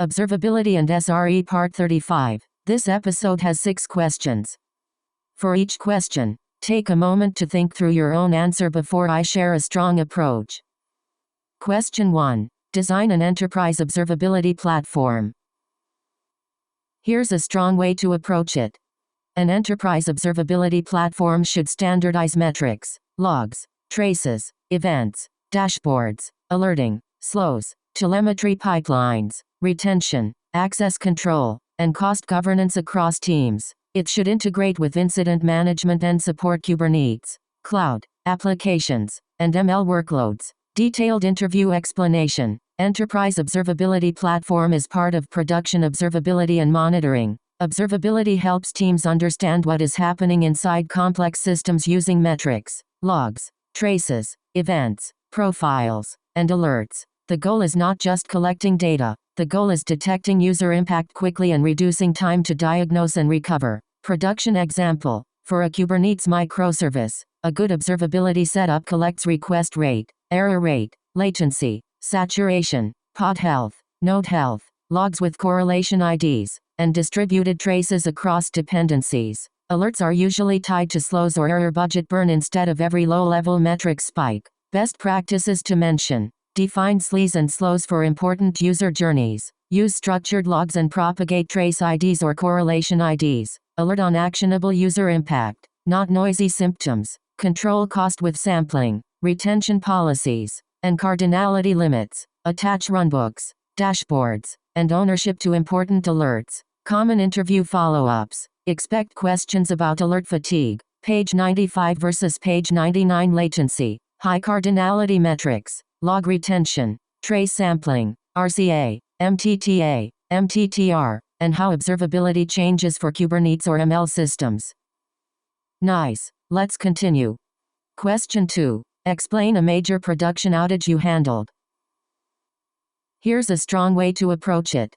Observability and SRE Part 35. This episode has 6 questions. For each question, take a moment to think through your own answer before I share a strong approach. Question 1. Design an enterprise observability platform. Here's a strong way to approach it. An enterprise observability platform should standardize metrics, logs, traces, events, dashboards, alerting, slows, telemetry pipelines, retention, access control, and cost governance across teams. It should integrate with incident management and support Kubernetes, cloud, applications, and ML workloads. Detailed interview explanation. Enterprise Observability Platform is part of production observability and monitoring. Observability helps teams understand what is happening inside complex systems using metrics, logs, traces, events, profiles, and alerts. The goal is not just collecting data. The goal is detecting user impact quickly and reducing time to diagnose and recover. Production example. For a Kubernetes microservice, a good observability setup collects request rate, error rate, latency, saturation, pod health, node health, logs with correlation IDs, and distributed traces across dependencies. Alerts are usually tied to slows or error budget burn instead of every low-level metric spike. Best practices to mention. Define sleaze and slows for important user journeys. Use structured logs and propagate trace IDs or correlation IDs. Alert on actionable user impact, not noisy symptoms. Control cost with sampling, retention policies, and cardinality limits. Attach runbooks, dashboards, and ownership to important alerts. Common interview follow-ups. Expect questions about alert fatigue, page 95 versus page 99 latency, high cardinality metrics, log retention, trace sampling, RCA, MTTA, MTTR, and how observability changes for Kubernetes or ML systems. Nice. Let's continue. Question 2. Explain a major production outage you handled. Here's a strong way to approach it.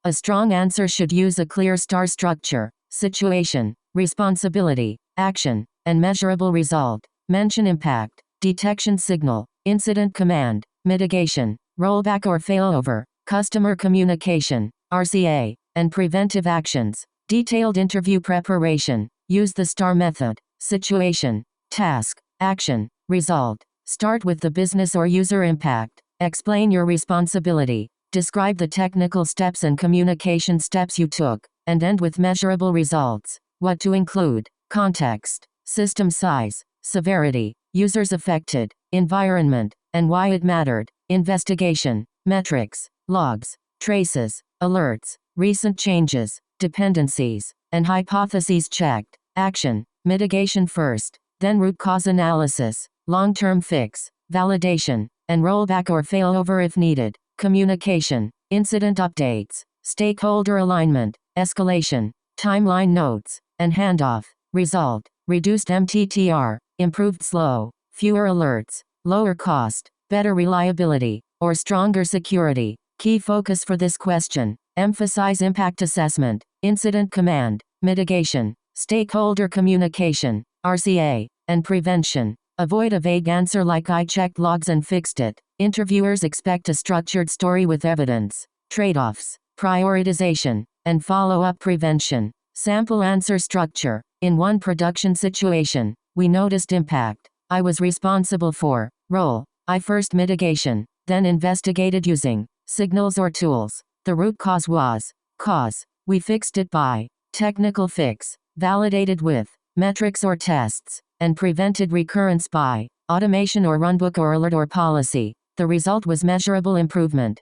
A strong answer should use a clear star structure: situation, responsibility, action, and measurable result. Mention impact, detection signal, incident command, mitigation, rollback or failover, customer communication, RCA, and preventive actions. Detailed interview preparation. Use the STAR method: situation, task, action, result. Start with the business or user impact. Explain your responsibility. Describe the technical steps and communication steps you took, and end with measurable results. What to include: context, system size, severity, users affected, environment, and why it mattered. Investigation, metrics, logs, traces, alerts, recent changes, dependencies, and hypotheses checked. Action, mitigation first, then root cause analysis, long-term fix, validation, and rollback or failover if needed. Communication, incident updates, stakeholder alignment, escalation, timeline notes, and handoff. Result, reduced MTTR, improved slow, fewer alerts, lower cost, better reliability, or stronger security. Key focus for this question. Emphasize impact assessment, incident command, mitigation, stakeholder communication, RCA, and prevention. Avoid a vague answer like "I checked logs and fixed it." Interviewers expect a structured story with evidence, trade-offs, prioritization, and follow-up prevention. Sample answer structure. In one production situation, we noticed impact. I was responsible for. Role. I first mitigation, then investigated using signals or tools. The root cause was. Cause. We fixed it by. Technical fix. Validated with metrics or tests, and prevented recurrence by automation or runbook or alert or policy. The result was measurable improvement.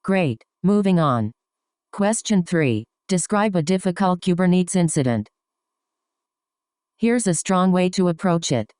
Great. Moving on. Question 3. Describe a difficult Kubernetes incident. Here's a strong way to approach it.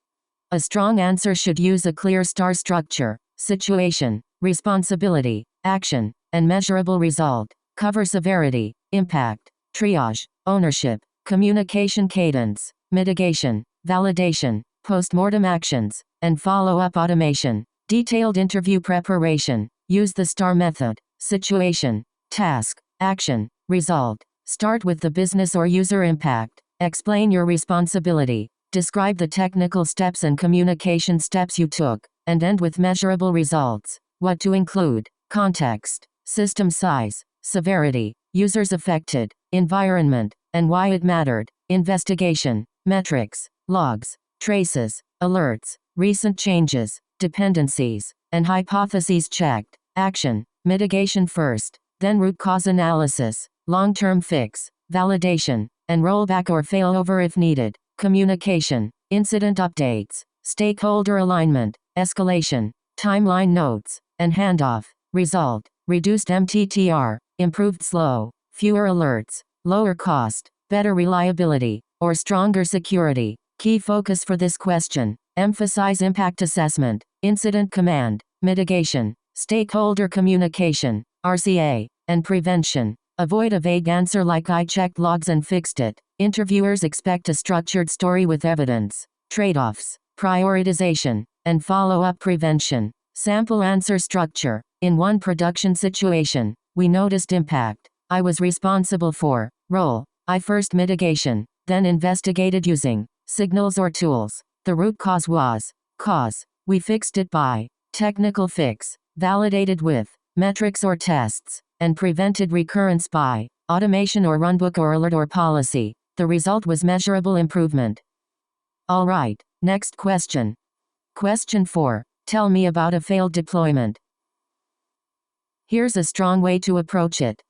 A strong answer should use a clear star structure: situation, responsibility, action, and measurable result. Cover severity, impact, triage, ownership, communication cadence, mitigation, validation, post-mortem actions, and follow-up automation. Detailed interview preparation. Use the STAR method: situation, task, action, result. Start with the business or user impact. Explain your responsibility. Describe the technical steps and communication steps you took, and end with measurable results. What to include: context, system size, severity, users affected, environment, and why it mattered, investigation, metrics, logs, traces, alerts, recent changes, dependencies, and hypotheses checked, action, mitigation first, then root cause analysis, long-term fix, validation, and rollback or failover if needed, communication, incident updates, stakeholder alignment, escalation, timeline notes, and handoff, result, reduced MTTR, improved slow, fewer alerts, lower cost, better reliability, or stronger security. Key focus for this question, emphasize impact assessment, incident command, mitigation, stakeholder communication, RCA, and prevention. Avoid a vague answer like "I checked logs and fixed it." Interviewers expect a structured story with evidence, trade-offs, prioritization, and follow-up prevention. Sample answer structure. In one production situation, we noticed impact. I was responsible for. Role. I first mitigation, then investigated using signals or tools. The root cause was. Cause. We fixed it by. Technical fix. Validated with metrics or tests, and prevented recurrence by automation or runbook or alert or policy. The result was measurable improvement. Alright, next question. Question 4. Tell me about a failed deployment. Here's a strong way to approach it.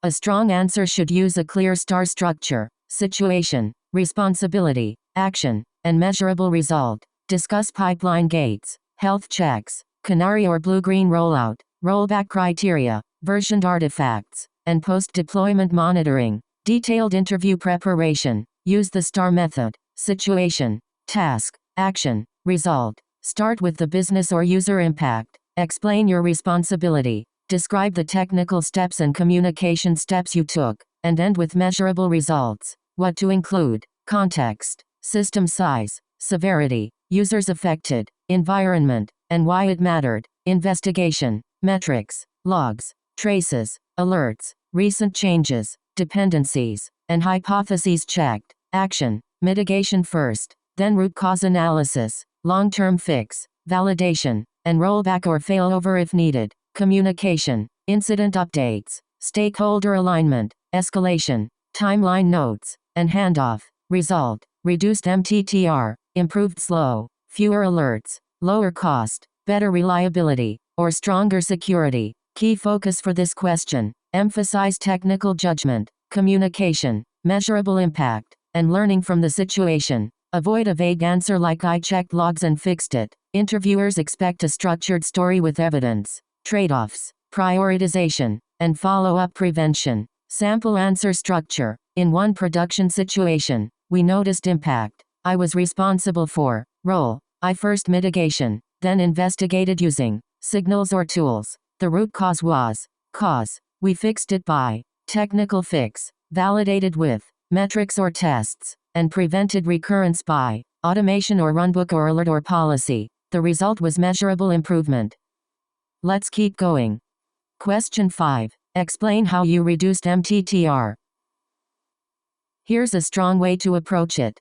A strong answer should use a clear star structure, situation, responsibility, action, and measurable result. Discuss pipeline gates, health checks, canary or blue-green rollout, rollback criteria, versioned artifacts, and post-deployment monitoring. Detailed interview preparation. Use the STAR method. Situation, task, action, result. Start with the business or user impact. Explain your responsibility. Describe the technical steps and communication steps you took, and end with measurable results. What to include. Context, system size, severity, users affected, environment, and why it mattered. Investigation, metrics, logs, traces, alerts, recent changes, dependencies, and hypotheses checked. Action, mitigation first, then root cause analysis, long-term fix, validation, and rollback or failover if needed. Communication, incident updates, stakeholder alignment, escalation, timeline notes, and handoff. Result, reduced MTTR, improved slow, fewer alerts, lower cost, better reliability, or stronger security. Key focus for this question, emphasize technical judgment, communication, measurable impact, and learning from the situation. Avoid a vague answer like "I checked logs and fixed it." Interviewers expect a structured story with evidence, trade-offs, prioritization, and follow-up prevention. Sample answer structure. In one production situation, we noticed impact. I was responsible for. Role. I first mitigation, then investigated using signals or tools. The root cause was. Cause. We fixed it by technical fix, validated with metrics or tests, and prevented recurrence by automation or runbook or alert or policy. The result was measurable improvement. Let's keep going. Question 5. Explain how you reduced MTTR. Here's a strong way to approach it.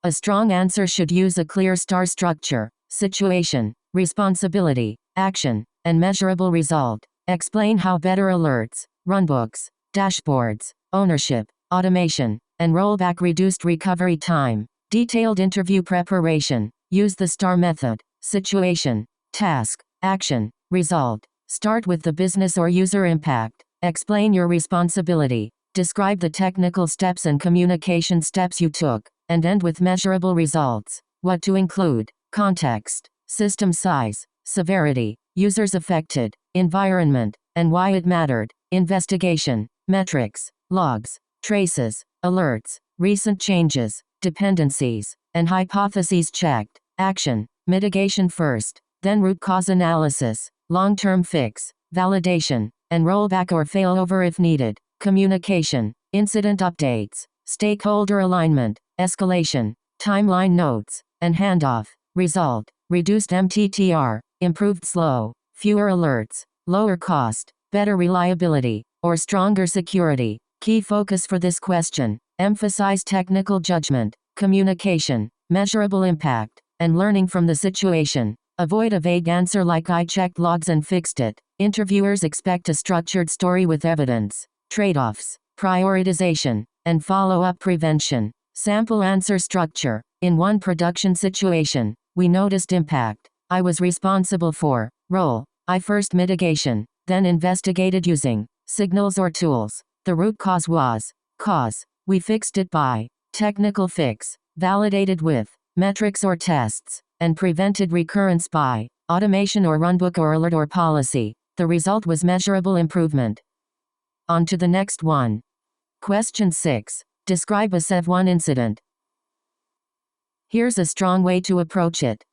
A strong answer should use a clear star structure, situation, responsibility, action, and measurable result. Explain how better alerts, runbooks, dashboards, ownership, automation, and rollback reduced recovery time. Detailed interview preparation. Use the STAR method. Situation, task, action, result. Start with the business or user impact. Explain your responsibility. Describe the technical steps and communication steps you took, and end with measurable results. What to include. Context, system size, severity, users affected, environment, and why it mattered. Investigation, metrics, logs, traces, alerts, recent changes, dependencies, and hypotheses checked. Action, mitigation first, then root cause analysis, long-term fix, validation, and rollback or failover if needed. Communication, incident updates, stakeholder alignment, escalation, timeline notes, and handoff. Result, reduced MTTR, improved slow, fewer alerts, lower cost, better reliability, or stronger security. Key focus for this question, emphasize technical judgment, communication, measurable impact, and learning from the situation. Avoid a vague answer like "I checked logs and fixed it." Interviewers expect a structured story with evidence, trade-offs, prioritization, and follow-up prevention. Sample answer structure. In one production situation, we noticed impact. I was responsible for. Role. I first mitigation, then investigated using signals or tools. The root cause was. Cause. We fixed it by. Technical fix. Validated with metrics or tests, and prevented recurrence by automation or runbook or alert or policy. The result was measurable improvement. On to the next one. Question 6. Describe a SEV1 incident. Here's a strong way to approach it.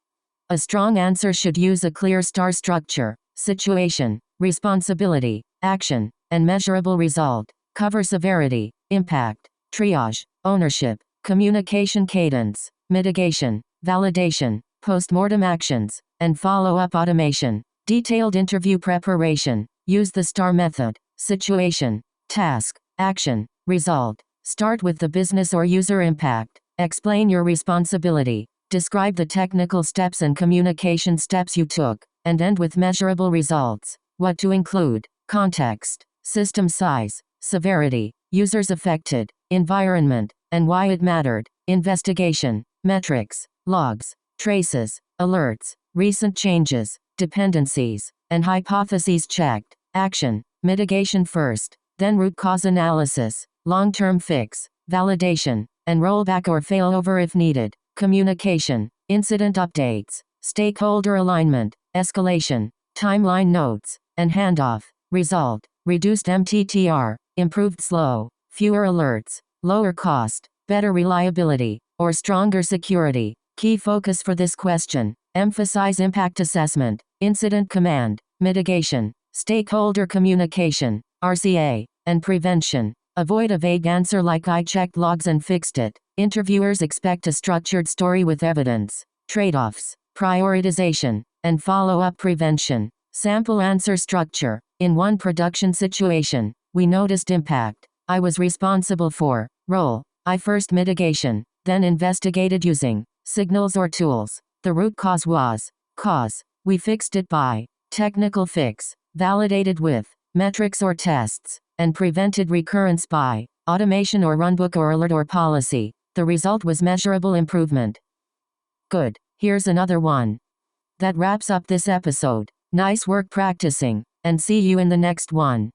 A strong answer should use a clear star structure: situation, responsibility, action, and measurable result. Cover severity, impact, triage, ownership, communication cadence, mitigation, validation, post-mortem actions, and follow-up automation. Detailed interview preparation. Use the STAR method: situation, task, action, result. Start with the business or user impact. Explain your responsibility. Describe the technical steps and communication steps you took, and end with measurable results. What to include: context, system size, severity, users affected, environment, and why it mattered. Investigation, metrics, logs, traces, alerts, recent changes, dependencies, and hypotheses checked. Action, mitigation first, then root cause analysis, long-term fix, validation, and rollback or failover if needed. Communication, incident updates, stakeholder alignment, escalation, timeline notes, and handoff. Result, reduced MTTR, improved slow, fewer alerts, lower cost, better reliability, or stronger security. Key focus for this question: emphasize impact assessment, incident command, mitigation, stakeholder communication, RCA, and prevention. Avoid a vague answer like "I checked logs and fixed it." Interviewers expect a structured story with evidence, trade-offs, prioritization, and follow-up prevention. Sample answer structure. In one production situation, we noticed impact. I was responsible for. Role. I first mitigation, then investigated using signals or tools. The root cause was. Cause. We fixed it by technical fix, validated with metrics or tests, and prevented recurrence by automation or runbook or alert or policy. The result was measurable improvement. Good. Here's another one. That wraps up this episode. Nice work practicing, and see you in the next one.